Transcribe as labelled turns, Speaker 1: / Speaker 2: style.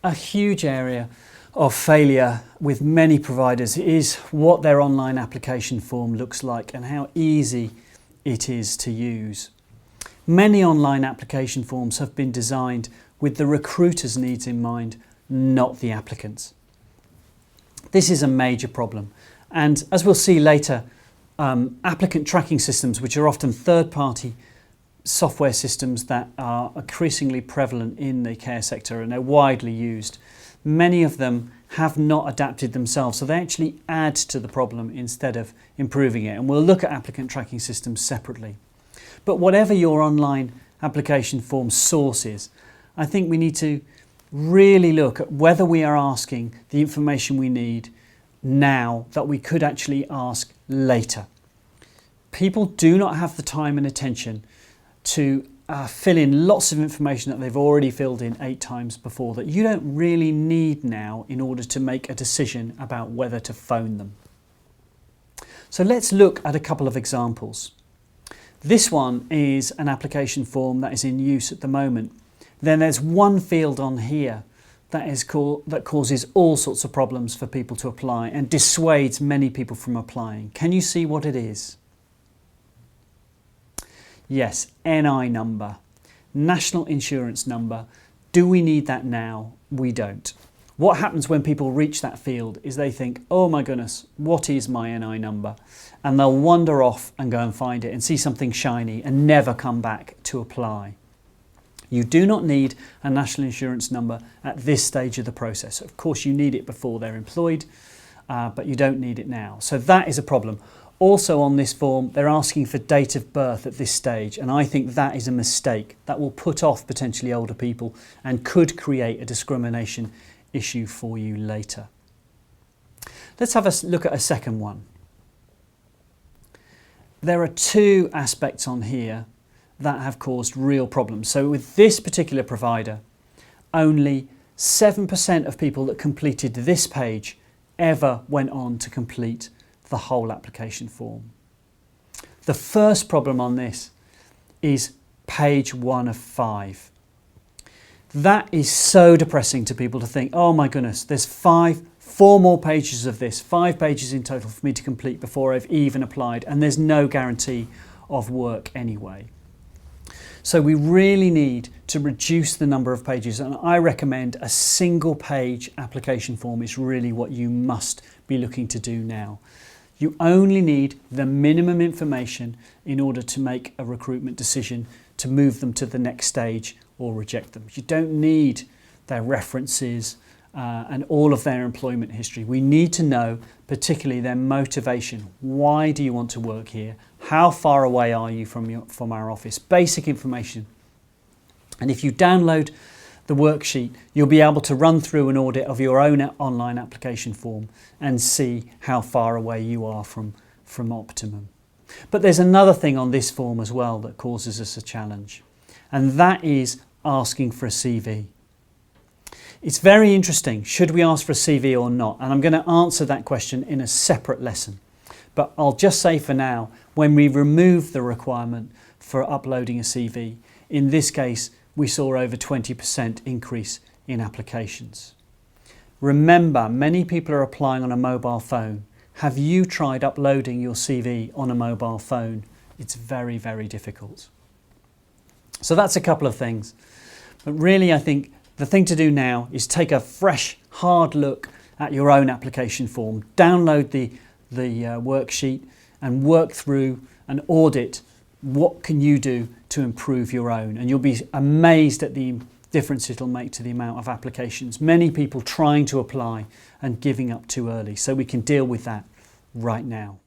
Speaker 1: A huge area of failure with many providers is what their online application form looks like and how easy it is to use. Many online application forms have been designed with the recruiter's needs in mind, not the applicant's. This is a major problem, and as we'll see later, applicant tracking systems, which are often third-party software systems that are increasingly prevalent in the care sector and they're widely used, many of them have not adapted themselves, so they actually add to the problem instead of improving it. And we'll look at applicant tracking systems separately. But whatever your online application form source is, I think we need to really look at whether we are asking the information we need now that we could actually ask later. People do not have the time and attention to fill in lots of information that they've already filled in 8 times before that you don't really need now in order to make a decision about whether to phone them. So let's look at a couple of examples. This one is an application form that is in use at the moment. Then there's one field on here that causes all sorts of problems for people to apply and dissuades many people from applying. Can you see what it is? Yes, NI number, National Insurance Number. Do we need that now? We don't. What happens when people reach that field is they think, oh my goodness, what is my NI number? And they'll wander off and go and find it and see something shiny and never come back to apply. You do not need a national insurance number at this stage of the process. Of course, you need it before they're employed, but you don't need it now. So that is a problem. Also on this form, they're asking for date of birth at this stage, and I think that is a mistake. That will put off potentially older people and could create a discrimination issue for you later. Let's have a look at a second one. There are 2 aspects on here that have caused real problems. So with this particular provider, only 7% of people that completed this page ever went on to complete the whole application form. The first problem on this is page 1 of 5. That is so depressing to people to think, oh my goodness, there's 4 more pages of this, 5 pages in total for me to complete before I've even applied, and there's no guarantee of work anyway. So we really need to reduce the number of pages, and I recommend a single page application form is really what you must be looking to do now. You only need the minimum information in order to make a recruitment decision to move them to the next stage or reject them. You don't need their references and all of their employment history. We need to know particularly their motivation. Why do you want to work here? How far away are you from our office? Basic information. And if you download the worksheet, you'll be able to run through an audit of your own online application form and see how far away you are from optimum. But there's another thing on this form as well that causes us a challenge, and that is asking for a CV. It's very interesting, should we ask for a CV or not? And I'm going to answer that question in a separate lesson. But I'll just say for now, when we remove the requirement for uploading a CV, in this case, we saw over 20% increase in applications. Remember, many people are applying on a mobile phone. Have you tried uploading your CV on a mobile phone? It's very, very difficult. So that's a couple of things. But really, I think the thing to do now is take a fresh, hard look at your own application form. Download the worksheet and work through and audit what can you do to improve your own, and you'll be amazed at the difference it'll make to the amount of applications. Many people trying to apply and giving up too early, so we can deal with that right now.